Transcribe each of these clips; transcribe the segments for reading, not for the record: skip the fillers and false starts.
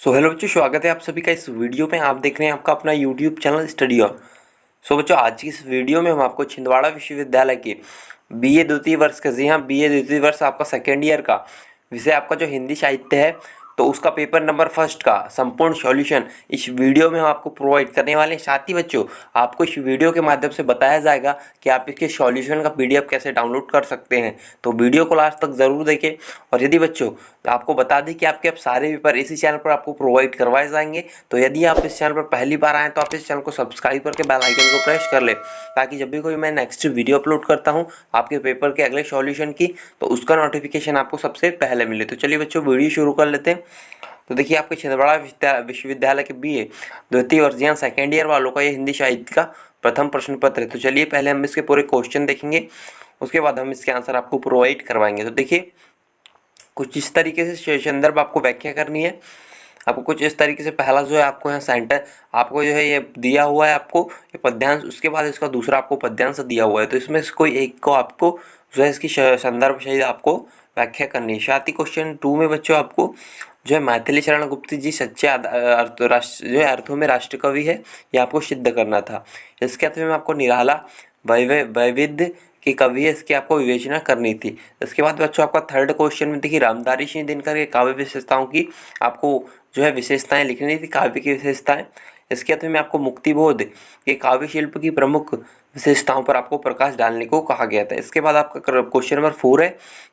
Hello बच्चों, स्वागत है आप सभी का इस वीडियो में। आप देख रहे हैं आपका अपना यूट्यूब चैनल स्टडी ऑन। बच्चों, आज की इस वीडियो में हम आपको छिंदवाड़ा विश्वविद्यालय के बीए द्वितीय वर्ष का, जी हाँ, बीए द्वितीय वर्ष आपका सेकेंड ईयर का विषय आपका जो हिंदी साहित्य है, तो उसका पेपर नंबर फर्स्ट का संपूर्ण सॉल्यूशन इस वीडियो में हम आपको प्रोवाइड करने वाले हैं। साथ ही बच्चों, आपको इस वीडियो के माध्यम से बताया जाएगा कि आप इसके सॉल्यूशन का पीडीएफ कैसे डाउनलोड कर सकते हैं। तो वीडियो को लास्ट तक ज़रूर देखें। और यदि बच्चों, तो आपको बता दें कि आपके अब सारे पेपर इसी चैनल पर आपको प्रोवाइड करवाए जाएंगे। तो यदि आप इस चैनल पर पहली बार आएँ तो आप इस चैनल को सब्सक्राइब करके बेल आइकन को प्रेस कर लें, ताकि जब भी कोई मैं नेक्स्ट वीडियो अपलोड करता हूँ आपके पेपर के अगले सॉल्यूशन की, तो उसका नोटिफिकेशन आपको सबसे पहले मिले। तो चलिए बच्चों, वीडियो शुरू कर लेते हैं। तो देखिए, आपके छिंदवाड़ा विश्वविद्यालय के बीए द्वितीय वर्ष जी हाँ सेकेंड ईयर वालों का ये हिंदी साहित्य का प्रथम प्रश्न पत्र है। तो चलिए पहले हम इसके पूरे क्वेश्चन देखेंगे, उसके बाद हम इसके आंसर आपको प्रोवाइड करवाएंगे। तो देखिए, कुछ इस तरीके से संदर्भ आपको व्याख्या करनी है। आपको कुछ इस तरीके से पहला जो है आपको यहाँ सेंटर आपको जो है ये दिया हुआ है, आपको ये पद्यांश, उसके बाद इसका दूसरा आपको पद्यांश दिया हुआ है। तो इसमें से कोई एक को आपको जो है इसकी संदर्भ सहित आपको व्याख्या करनी है। साथ ही क्वेश्चन 2 में बच्चों आपको जो है मैथिली शरण गुप्त जी सच्चे जो है अर्थों में राष्ट्र कवि है, ये आपको सिद्ध करना था। इसके अर्थ में आपको निराला वैविध्य के कवि है, इसकी आपको विवेचना करनी थी। इसके बाद बच्चों आपका थर्ड क्वेश्चन में देखिए, रामधारी सिंह दिनकर के काव्य विशेषताओं की आपको जो है विशेषताएं लिखनी थी, काव्य की विशेषताएं। इसके अर्थ में आपको मुक्तिबोध के काव्य शिल्प की प्रमुख विशेषताओं पर आपको प्रकाश डालने को कहा गया था। इसके बाद आपका क्वेश्चन नंबर 4 है।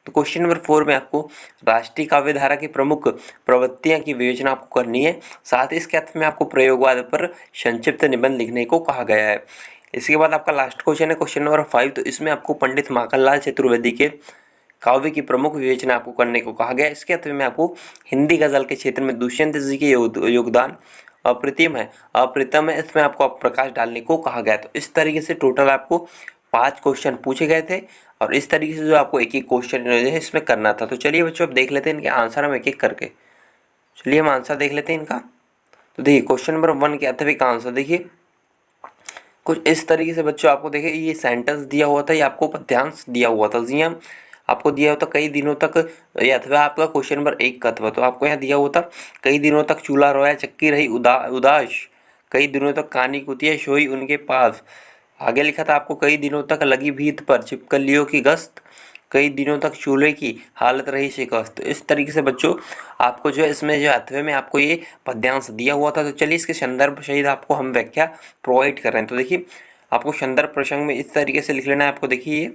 तो क्वेश्चन नंबर 4 में आपको राष्ट्रीय काव्य धारा की प्रमुख प्रवृत्तियां की विवेचना आपको करनी है। साथ ही इसके अर्थ में आपको प्रयोगवाद पर संक्षिप्त निबंध लिखने को कहा गया है। इसके बाद आपका लास्ट क्वेश्चन है क्वेश्चन नंबर 5। तो इसमें आपको पंडित माखनलाल चतुर्वेदी के काव्य की प्रमुख विवेचना आपको करने को कहा गया है। इसके अर्थ में आपको हिंदी गजल के क्षेत्र में दुष्यंत जी के योगदान अप्रतिम है, अप्रतिम है, इसमें आपको प्रकाश डालने को कहा गया। तो इस तरीके से टोटल आपको 5 क्वेश्चन पूछे गए थे, और इस तरीके से जो आपको एक एक क्वेश्चन जो है इसमें करना था। तो चलिए बच्चों, अब देख लेते हैं इनके आंसर हम एक एक करके। चलिए हम आंसर देख लेते हैं इनका। तो देखिए, क्वेश्चन नंबर 1 के अथवा का आंसर देखिए कुछ इस तरीके से बच्चों, आपको देखिए ये सेंटेंस दिया हुआ था, ये आपको पद्यांश दिया हुआ था। जी हाँ, आपको दिया हुआ था कई दिनों तक, या अथवा आपका क्वेश्चन नंबर 1 का अथवा, तो आपको यहाँ दिया हुआ था कई दिनों तक चूल्हा रोया चक्की रही उदास, कई दिनों तक कानी कुतिया सोई उनके पास। आगे लिखा था आपको कई दिनों तक लगी भीत पर छिपकलियों की गश्त, कई दिनों तक चूल्हे की हालत रही शिकस्त। तो इस तरीके से बच्चों आपको जो है इसमें जो अथवे में आपको ये पद्यांश दिया हुआ था। तो चलिए इसके संदर्भ सहित आपको हम व्याख्या प्रोवाइड कर रहे हैं। तो देखिए, आपको संदर्भ प्रसंग में इस तरीके से लिख लेना है। आपको देखिए, ये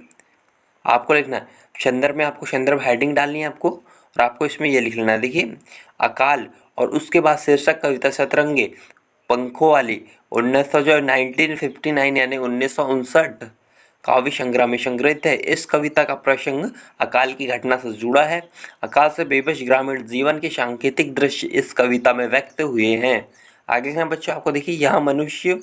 आपको लिखना है संदर्भ में, आपको संदर्भ हेडिंग डालनी है आपको, और आपको इसमें ये लिख लेना है। देखिए, अकाल और उसके बाद शीर्षक कविता सतरंगे पंखों वाली 1959 यानी 1959 काव्य संग्रह में संग्रहित है। इस कविता का प्रसंग अकाल की घटना से जुड़ा है। अकाल से बेबस ग्रामीण जीवन के सांकेतिक दृश्य इस कविता में व्यक्त हुए हैं। आगे हैं बच्चों, आपको देखिए यहाँ मनुष्य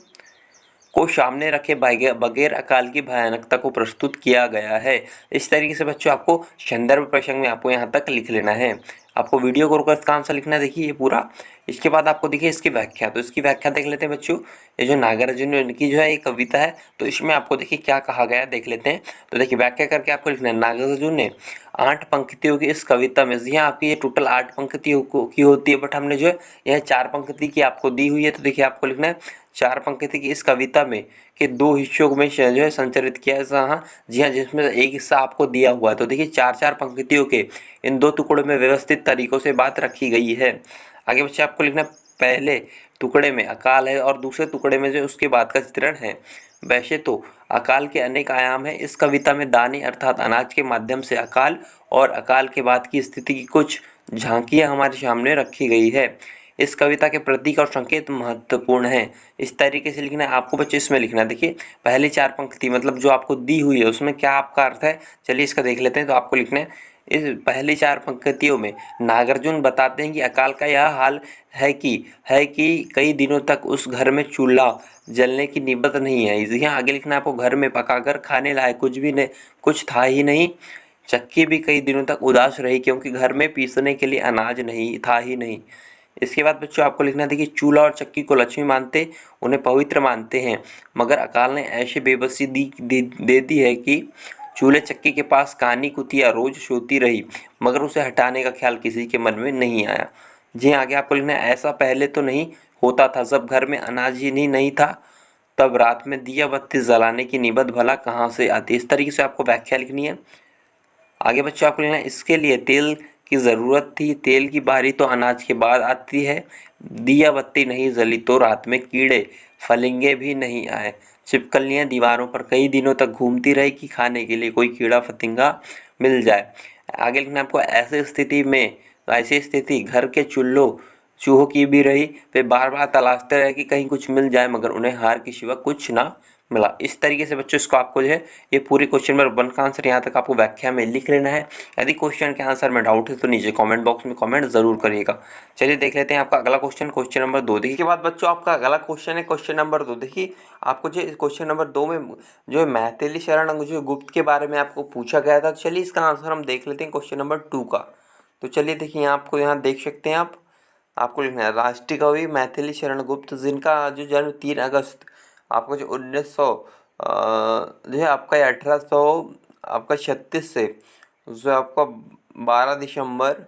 को सामने रखे बगैर अकाल की भयानकता को प्रस्तुत किया गया है। इस तरीके से बच्चों आपको संदर्भ प्रसंग में आपको यहाँ तक लिख लेना है। आपको वीडियो को रोकर इसका आंसर लिखना है, देखिए ये पूरा। इसके बाद आपको देखिए इसकी व्याख्या, तो इसकी व्याख्या देख लेते हैं बच्चों। ये जो नागार्जुन इनकी जो है एक कविता है, तो इसमें आपको देखिए क्या कहा गया है देख लेते हैं। तो देखिए व्याख्या करके आपको लिखना है, नागार्जुन ने 8 पंक्तियों की इस कविता में, यहाँ आपकी ये टोटल 8 पंक्तियों की होती है, बट हमने जो है यह 4 पंक्ति की आपको दी हुई है। तो देखिए आपको लिखना है 4 पंक्ति की इस कविता में के 2 हिस्सों में जो है संचरित किया है। हाँ जी हाँ, जिसमें एक हिस्सा आपको दिया हुआ है। तो देखिए 4-4 पंक्तियों के इन 2 टुकड़ों में व्यवस्थित तरीकों से बात रखी गई है। आगे बच्चे आपको लिखना है, पहले टुकड़े में अकाल है और दूसरे टुकड़े में जो उसके बाद का चित्रण है। वैसे तो अकाल के अनेक आयाम हैं। इस कविता में दाने अर्थात अनाज के माध्यम से अकाल और अकाल के बाद की स्थिति की कुछ झांकियां हमारे सामने रखी गई है। इस कविता के प्रतीक और संकेत महत्वपूर्ण हैं। इस तरीके से लिखना है आपको बच्चे। इसमें लिखना है, देखिए पहली 4 पंक्ति मतलब जो आपको दी हुई है उसमें क्या आपका अर्थ है, चलिए इसका देख लेते हैं। तो आपको लिखना है, इस पहली 4 पंक्तियों में नागार्जुन बताते हैं कि अकाल का यह हाल है कि कई दिनों तक उस घर में चूल्हा जलने की निबत नहीं है। यहाँ आगे लिखना है आपको, घर में पकाकर खाने लायक कुछ था ही नहीं। चक्की भी कई दिनों तक उदास रही क्योंकि घर में पीसने के लिए अनाज नहीं था ही नहीं। इसके बाद बच्चों आपको लिखना, देखिए चूल्हा और चक्की को लक्ष्मी मानते, उन्हें पवित्र मानते हैं, मगर अकाल ने ऐसी बेबसी दे दी है कि चूल्हे चक्की के पास कानी कुतिया रोज सोती रही, मगर उसे हटाने का ख्याल किसी के मन में नहीं आया। जी आगे आपको लिखना है ऐसा पहले तो नहीं होता था, जब घर में अनाज ही नहीं था तब रात में दिया बत्ती जलाने की निबत भला कहाँ से आती। इस तरीके से आपको व्याख्या लिखनी है। आगे बच्चों आपको लिखना है इसके लिए तेल की ज़रूरत थी, तेल की बारी तो अनाज के बाद आती है, दिया बत्ती नहीं जली तो रात में कीड़े फलिंगे भी नहीं आए। छिपकलियाँ दीवारों पर कई दिनों तक घूमती रही कि खाने के लिए कोई कीड़ा फतिंगा मिल जाए। आगे लिखना है आपको ऐसी स्थिति घर के चूहों की भी रही, वे बार बार तलाशते रहे कि कहीं कुछ मिल जाए, मगर उन्हें हार के सिवा कुछ ना मिला। इस तरीके से बच्चों इसको आपको जो है ये पूरी क्वेश्चन नंबर 1 का आंसर यहाँ तक आपको व्याख्या में लिख लेना है। यदि क्वेश्चन के आंसर में डाउट है तो नीचे कमेंट बॉक्स में कमेंट जरूर करिएगा। चलिए देख लेते हैं आपका अगला क्वेश्चन, क्वेश्चन नंबर 2। देखिए, इसके बाद बच्चों आपका अगला क्वेश्चन है क्वेश्चन नंबर 2। देखिए आपको जो क्वेश्चन नंबर 2 में जो है मैथिली शरण जो गुप्त के बारे में आपको पूछा गया था। चलिए इसका आंसर हम देख लेते हैं क्वेश्चन नंबर 2 का। तो चलिए देखिए यहाँ आपको यहाँ देख सकते हैं आपको लिखना है राष्ट्रीय कवि मैथिली शरण गुप्त, जिनका जो जन्म 3 अगस्त आपको जो 1900 जो है आपका 1800 आपका 36 से जो आपका 12 दिसंबर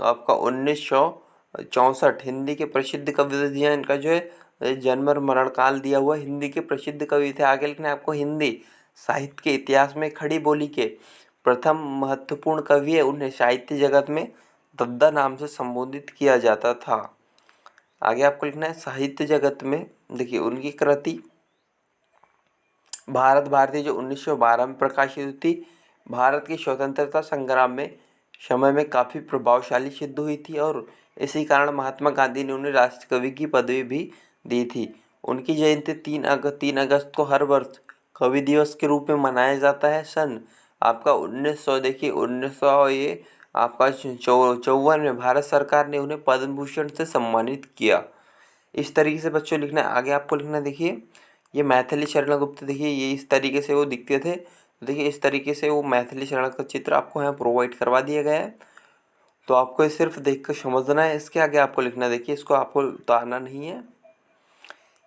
आपका 1964 हिंदी के प्रसिद्ध कवि थे। इनका जो है जन्म और मरण काल दिया हुआ, हिंदी के प्रसिद्ध कवि थे। आगे लिखना है आपको हिंदी साहित्य के इतिहास में खड़ी बोली के प्रथम महत्वपूर्ण कवि है। उन्हें साहित्य जगत में दद्दा नाम से संबोधित किया जाता था। आगे आपको लिखना है साहित्य जगत में देखिए उनकी कृति भारत भारती जो 1912 में प्रकाशित हुई थी, भारत की स्वतंत्रता संग्राम में समय में काफ़ी प्रभावशाली सिद्ध हुई थी और इसी कारण महात्मा गांधी ने उन्हें राष्ट्र कवि की पदवी भी दी थी। उनकी जयंती 3 अगस्त को हर वर्ष कवि दिवस के रूप में मनाया जाता है। सन आपका 1900 देखिए 1900 ये आपका 54 में भारत सरकार ने उन्हें पद्म भूषण से सम्मानित किया। इस तरीके से बच्चों लिखना है। आगे आपको लिखना देखिए ये मैथिली शरण गुप्त, देखिए ये इस तरीके से वो दिखते थे। देखिए इस तरीके से वो मैथिली शरण का चित्र आपको यहाँ प्रोवाइड करवा दिया गया है, तो आपको ये सिर्फ देख कर समझना है। इसके आगे आपको लिखना देखिए इसको आपको उतारना नहीं है।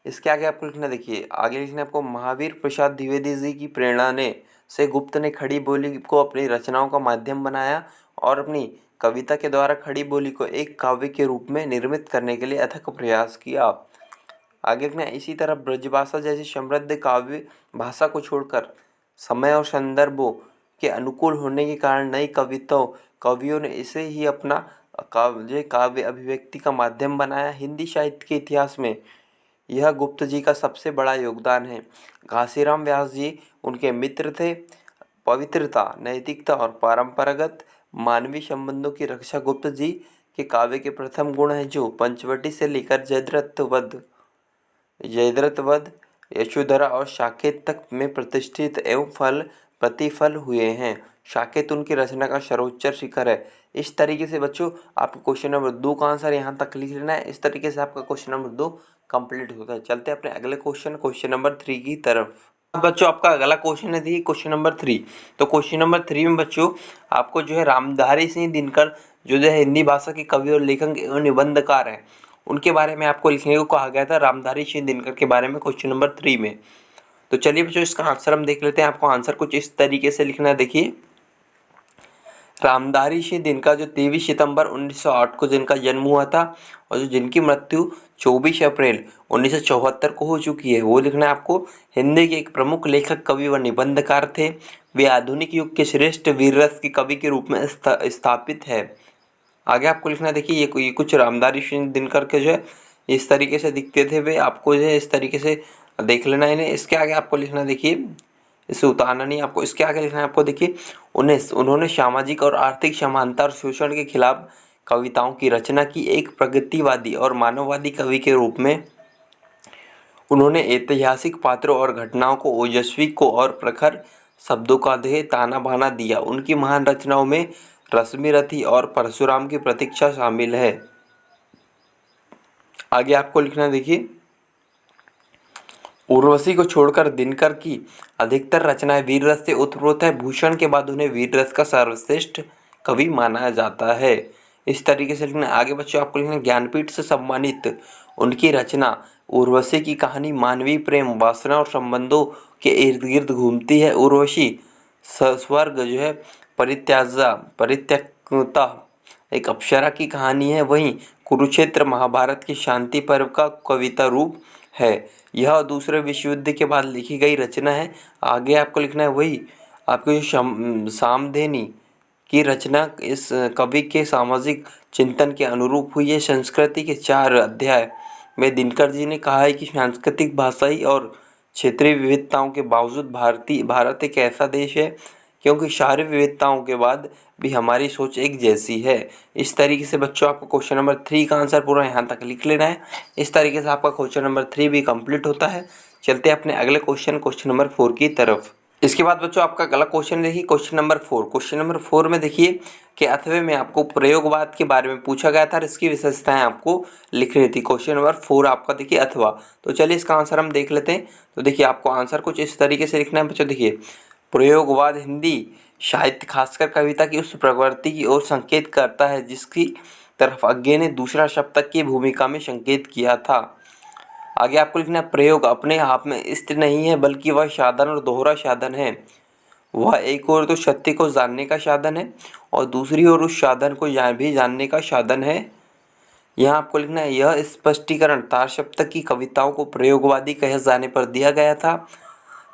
इसके आगे आपको लिखना देखिए आगे लिखना है आपको महावीर प्रसाद द्विवेदी जी की प्रेरणा ने से गुप्त ने खड़ी बोली को अपनी रचनाओं का माध्यम बनाया और अपनी कविता के द्वारा खड़ी बोली को एक काव्य के रूप में निर्मित करने के लिए अथक प्रयास किया। आगे लिखना है इसी तरह ब्रजभाषा जैसी समृद्ध काव्य भाषा को छोड़कर समय और संदर्भों के अनुकूल होने के कारण नई कवियों ने इसे ही अपना काव्य अभिव्यक्ति का माध्यम बनाया। हिंदी साहित्य के इतिहास में यह गुप्त जी का सबसे बड़ा योगदान है। घासीराम व्यास जी उनके मित्र थे। पवित्रता, नैतिकता और परंपरागत मानवीय संबंधों की रक्षा गुप्त जी के काव्य के प्रथम गुण है, जो पंचवटी से लेकर जयद्रथ वध, यशोधरा और साकेत तक में प्रतिष्ठित एवं प्रतिफल हुए हैं। साकेत उनकी रचना का सर्वोच्च शिखर है। इस तरीके से बच्चों आपको क्वेश्चन नंबर 2 का आंसर यहाँ तक लिख लेना है। इस तरीके से आपका क्वेश्चन नंबर 2 कंप्लीट होता है। चलते हैं अपने अगले क्वेश्चन नंबर 3 की तरफ। बच्चों आपका अगला क्वेश्चन है देखिए क्वेश्चन नंबर 3। तो क्वेश्चन नंबर 3 में बच्चों आपको जो है रामधारी सिंह दिनकर जो है हिंदी भाषा के कवि और लेखक एवं निबंधकार हैं, उनके बारे में आपको लिखने को कहा गया था। रामधारी सिंह दिनकर के बारे में क्वेश्चन नंबर 3 में। तो चलिए बच्चों इसका आंसर हम देख लेते हैं। आपको आंसर कुछ इस तरीके से लिखना है। देखिए रामधारी सिंह दिनकर जो 23 सितंबर 1908 को जिनका जन्म हुआ था और जो जिनकी मृत्यु 24 अप्रैल 1974 को हो चुकी है, वो लिखना है आपको। हिंदी के एक प्रमुख लेखक, कवि व निबंधकार थे। वे आधुनिक युग के श्रेष्ठ वीर रस के कवि के रूप में स्थापित है। आगे आपको लिखना है देखिए ये कुछ रामधारी सिंह दिनकर के जो है इस तरीके से दिखते थे। वे आपको जो है इस तरीके से देख लेना इन्हें। इसके आगे आपको लिखना देखिए इसे उतारना नहीं आपको। इसके आगे लिखना है आपको देखिए उन्होंने सामाजिक और आर्थिक समानता और शोषण के खिलाफ कविताओं की रचना की। एक प्रगतिवादी और मानववादी कवि के रूप में उन्होंने ऐतिहासिक पात्रों और घटनाओं को ओजस्वी को और प्रखर शब्दों का ताना बाना दिया। उनकी महान रचनाओं में रश्मि रथी और परशुराम की प्रतीक्षा शामिल है। आगे आपको लिखना देखिए उर्वशी को छोड़कर दिनकर की अधिकतर रचनाएं वीर रस से उत्प्रोत है। भूषण के बाद उन्हें वीर रस का सर्वश्रेष्ठ कवि माना जाता है। इस तरीके से लिखना। आगे बच्चों आपको लिखना ज्ञानपीठ से सम्मानित उनकी रचना उर्वशी की कहानी मानवीय प्रेम, वासना और संबंधों के इर्द गिर्द घूमती है। उर्वशी स्वर्ग जो है परित्यक्ता एक अप्सरा की कहानी है। वहीं कुरुक्षेत्र महाभारत की शांति पर्व का कविता रूप है। यह दूसरे विश्व युद्ध के बाद लिखी गई रचना है। आगे आपको लिखना है वही आपको जो सामधेनी की रचना इस कवि के सामाजिक चिंतन के अनुरूप हुई है। संस्कृति के 4 अध्याय में दिनकर जी ने कहा है कि सांस्कृतिक, भाषाई और क्षेत्रीय विविधताओं के बावजूद भारत एक ऐसा देश है क्योंकि सारी विविधताओं के बाद भी हमारी सोच एक जैसी है। इस तरीके से बच्चों आपको क्वेश्चन नंबर 3 का आंसर पूरा यहाँ तक लिख लेना है। इस तरीके से आपका क्वेश्चन नंबर 3 भी कंप्लीट होता है। चलते हैं अपने अगले क्वेश्चन नंबर 4 की तरफ। इसके बाद बच्चों आपका अगला क्वेश्चन देखिए क्वेश्चन नंबर 4। क्वेश्चन नंबर 4 में देखिए कि अथवे में आपको प्रयोगवाद के बारे में पूछा गया था और इसकी विशेषताएं आपको लिखनी थी। क्वेश्चन नंबर 4 आपका देखिए अथवा। तो चलिए इसका आंसर हम देख लेते हैं। तो देखिए आपको आंसर कुछ इस तरीके से लिखना है बच्चों। देखिए प्रयोगवाद हिंदी साहित्य खासकर कविता की उस प्रवृत्ति की ओर संकेत करता है जिसकी तरफ अज्ञे ने दूसरा शब्द की भूमिका में संकेत किया था। आगे आपको लिखना है प्रयोग अपने आप में स्थिर नहीं है बल्कि वह साधन और दोहरा साधन है। वह एक ओर तो सत्य को जानने का साधन है और दूसरी ओर उस साधन को भी जानने का साधन है। यहाँ आपको लिखना है यह स्पष्टीकरण तार सप्तक की कविताओं को प्रयोगवादी कहे जाने पर दिया गया था।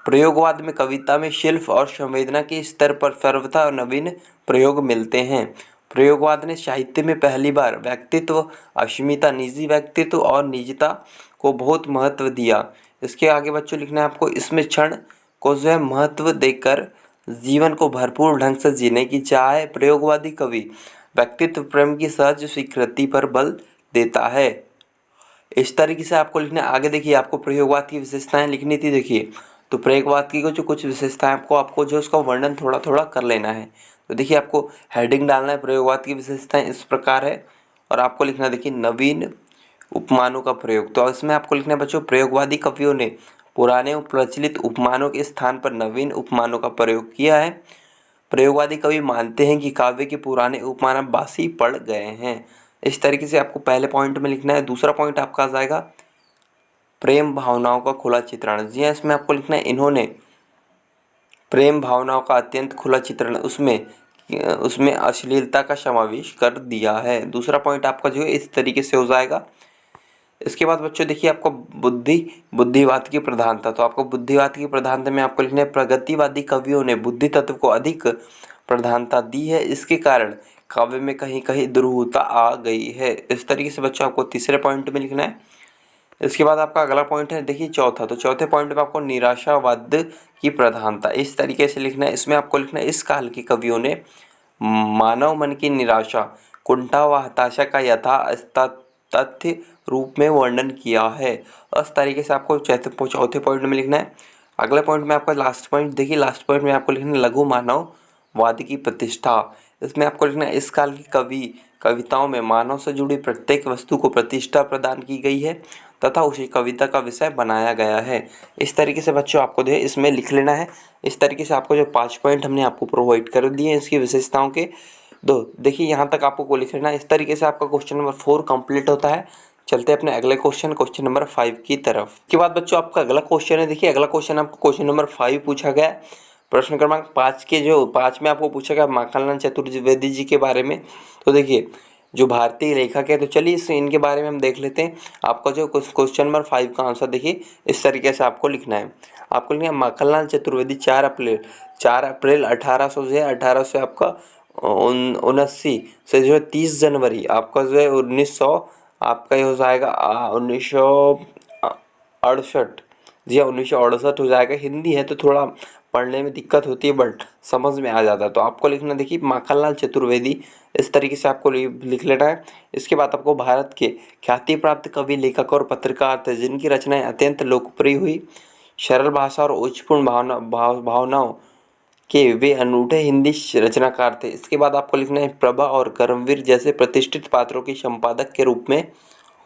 प्रयोगवाद में कविता में शिल्प और संवेदना के स्तर पर सर्वथा और नवीन प्रयोग मिलते हैं। प्रयोगवाद ने साहित्य में पहली बार व्यक्तित्व, अस्मिता, निजी व्यक्तित्व और निजता को बहुत महत्व दिया। इसके आगे बच्चों लिखना है आपको इसमें क्षण को जो है महत्व देकर जीवन को भरपूर ढंग से जीने की चाह है। प्रयोगवादी कवि व्यक्तित्व प्रेम की सहज स्वीकृति पर बल देता है। इस तरीके से आपको लिखना है। आगे देखिए आपको प्रयोगवाद की विशेषताएं लिखनी थी। देखिए तो प्रयोगवाद की जो कुछ विशेषताएं आपको जो उसका वर्णन थोड़ा थोड़ा कर लेना है। तो देखिए आपको हेडिंग डालना है प्रयोगवाद की विशेषताएं इस प्रकार है और आपको लिखना है देखिए नवीन उपमानों का प्रयोग। तो इसमें आपको लिखना है बच्चों प्रयोगवादी कवियों ने पुराने प्रचलित उपमानों के स्थान पर नवीन उपमानों का प्रयोग किया है। प्रयोगवादी कवि मानते हैं कि काव्य के पुराने उपमान अब बासी पड़ गए हैं। इस तरीके से आपको पहले पॉइंट में लिखना है। दूसरा पॉइंट आपका आ जाएगा प्रेम भावनाओं का खुला चित्रण। जी हाँ, इसमें आपको लिखना है इन्होंने प्रेम भावनाओं का अत्यंत खुला चित्रण उसमें अश्लीलता का समावेश कर दिया है। दूसरा पॉइंट आपका जो है इस तरीके से हो जाएगा। इसके बाद बच्चों देखिए आपको बुद्धिवाद की प्रधानता। तो आपको बुद्धिवाद की प्रधानता में आपको लिखना है प्रगतिवादी कवियों ने बुद्धि तत्व को अधिक प्रधानता दी है। इसके कारण काव्य में कहीं कहीं दुरूहता आ गई है। इस तरीके से बच्चों आपको तीसरे पॉइंट में लिखना है। इसके बाद आपका अगला पॉइंट है देखिए चौथा। तो चौथे पॉइंट में आपको निराशावाद की प्रधानता इस तरीके से लिखना है। इसमें आपको लिखना है इस काल के कवियों ने मानव मन की निराशा, कुंठा व हताशा का तथ्य रूप में वर्णन किया है। इस तरीके से आपको चौथे पॉइंट में लिखना है। अगले पॉइंट में आपका लास्ट पॉइंट देखिए लास्ट पॉइंट में आपको लिखना है लघु मानववाद की प्रतिष्ठा। इसमें आपको लिखना है इस काल की कविताओं में मानव से जुड़ी प्रत्येक वस्तु को प्रतिष्ठा प्रदान की गई है तथा उसे कविता का विषय बनाया गया है। इस तरीके से बच्चों आपको जो है इसमें लिख लेना है। इस तरीके से आपको जो 5 पॉइंट हमने आपको प्रोवाइड कर दिए हैं इसकी विशेषताओं के देखिए यहाँ तक आपको लिख लेना है। इस तरीके से आपका क्वेश्चन नंबर 4 कंप्लीट होता है। चलते हैं अपने अगले क्वेश्चन नंबर 5 की तरफ। इसके बाद बच्चों आपका अगला क्वेश्चन है देखिए अगला क्वेश्चन आपको क्वेश्चन नंबर 5 पूछा गया। प्रश्न क्रमांक 5 में आपको पूछा गया माखनलाल चतुर्वेदी जी के बारे में। तो देखिए जो भारतीय लेखक है तो चलिए इनके बारे में हम देख लेते हैं। आपका जो क्वेश्चन नंबर 5 का आंसर देखिए इस तरीके से आपको लिखना है। आपको लिखना है माखनलाल चतुर्वेदी 4 अप्रैल 1800 से आपका 79 से जो है 30 जनवरी आपका जो है 1900 आपका ये हो जाएगा 1968। जी हाँ 1968 हो जाएगा। हिंदी है तो थोड़ा पढ़ने में दिक्कत होती है बट समझ में आ जाता है। तो आपको लिखना देखिए माखनलाल चतुर्वेदी इस तरीके से आपको लिख लेना है। इसके बाद आपको भारत के ख्याति प्राप्त कवि, लेखक और पत्रकार थे जिनकी रचनाएं अत्यंत लोकप्रिय हुई। सरल भाषा और उच्चपूर्ण भावनाओं के वे अनूठे हिंदी रचनाकार थे। इसके बाद आपको लिखना है प्रभा और कर्मवीर जैसे प्रतिष्ठित पात्रों के संपादक के रूप में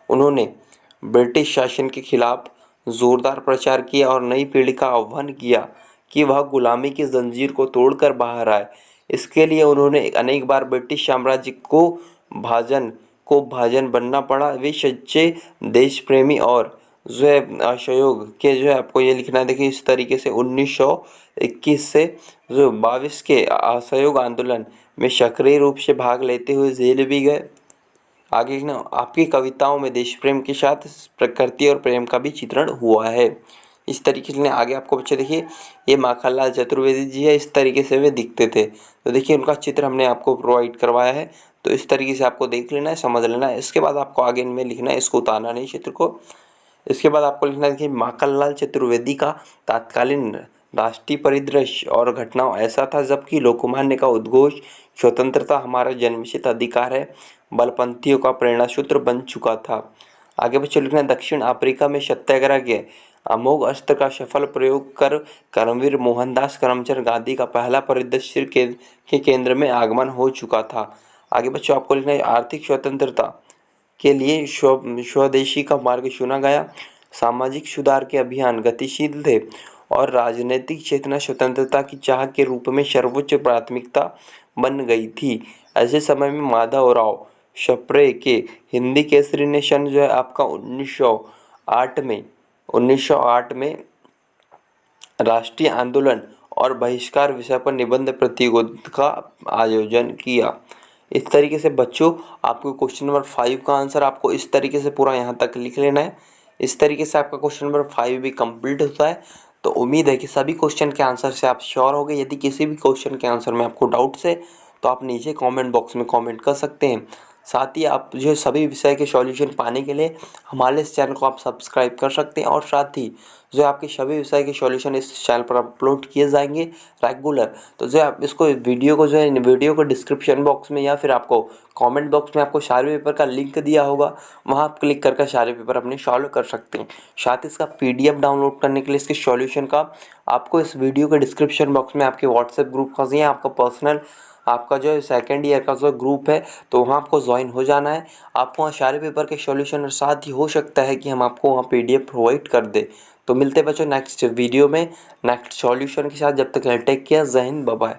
उन्होंने ब्रिटिश शासन के खिलाफ जोरदार प्रचार किया और नई पीढ़ी का आह्वान किया कि वह गुलामी की जंजीर को तोड़कर बाहर आए। इसके लिए उन्होंने अनेक बार ब्रिटिश साम्राज्य को भाजन बनना पड़ा। वे सच्चे देश प्रेमी और जो है असहयोग के जो है आपको ये लिखना है देखिए इस तरीके से 1921 से जो 22 के असहयोग आंदोलन में सक्रिय रूप से भाग लेते हुए जेल भी गए। आगे लिखना आपकी कविताओं में देश प्रेम के साथ प्रकृति और प्रेम का भी चित्रण हुआ है। इस तरीके से आगे आपको बच्चे देखिए ये माखनलाल चतुर्वेदी जी है, इस तरीके से वे दिखते थे। तो देखिए उनका चित्र हमने आपको प्रोवाइड करवाया है, तो इस तरीके से आपको देख लेना है, समझ लेना है। इसके बाद आपको आगे इनमें लिखना है, इसको उतारना नहीं चित्र को। इसके बाद आपको लिखना है कि माखनलाल चतुर्वेदी का तात्कालीन राष्ट्रीय परिदृश्य और घटनाओं ऐसा था जबकि लोकमान्य का उद्घोष स्वतंत्रता हमारा जन्मसिद्ध अधिकार है बलपंथियों का प्रेरणा सूत्र बन चुका था। आगे बच्चों लिखना है दक्षिण अफ्रीका में सत्याग्रह के अमोघ अस्त्र का सफल प्रयोग कर कर्मवीर मोहनदास करमचंद गांधी का पहला परिदृश्य के केंद्र में आगमन हो चुका था। आगे बच्चों आपको लिखना है आर्थिक स्वतंत्रता के लिए स्वदेशी का मार्ग चुना गया, सामाजिक सुधार के अभियान गतिशील थे और राजनीतिक चेतना स्वतंत्रता की चाह के रूप में सर्वोच्च प्राथमिकता बन गई थी। ऐसे समय में माधवराव सप्रे के हिंदी केसरी ने सन जो है आपका 1908 में राष्ट्रीय आंदोलन और बहिष्कार विषय पर निबंध प्रतियोगिता का आयोजन किया। इस तरीके से बच्चों आपको क्वेश्चन नंबर 5 का आंसर आपको इस तरीके से पूरा यहाँ तक लिख लेना है। इस तरीके से आपका क्वेश्चन नंबर 5 भी कंप्लीट होता है। तो उम्मीद है कि सभी क्वेश्चन के आंसर से आप श्योर हो गए। यदि किसी भी क्वेश्चन के आंसर में आपको डाउट्स है तो आप नीचे कमेंट बॉक्स में कमेंट कर सकते हैं। साथ ही आप जो सभी विषय के सॉल्यूशन पाने के लिए हमारे इस चैनल को आप सब्सक्राइब कर सकते हैं और साथ ही जो आपके सभी विषय के सॉल्यूशन इस चैनल पर अपलोड किए जाएंगे रेगुलर। तो जो आप इसको वीडियो को डिस्क्रिप्शन बॉक्स में या फिर आपको कमेंट बॉक्स में आपको सारे पेपर का लिंक दिया होगा, वहाँ आप क्लिक करके सारे पेपर अपने सॉल्व कर सकते हैं। साथ ही इसका PDF डाउनलोड करने के लिए इसके सॉल्यूशन का आपको इस वीडियो के डिस्क्रिप्शन बॉक्स में आपके व्हाट्सएप ग्रुप का या आपका पर्सनल आपका जो सेकेंड ईयर का जो ग्रुप है तो वहाँ आपको ज्वाइन हो जाना है। आपको वहाँ सारे पेपर के सॉल्यूशन और साथ ही हो सकता है कि हम आपको वहाँ PDF प्रोवाइड कर दे। तो मिलते हैं बच्चों नेक्स्ट वीडियो में नेक्स्ट सॉल्यूशन के साथ। जब तक टेक केयर, जय हिंद, बाय बाय।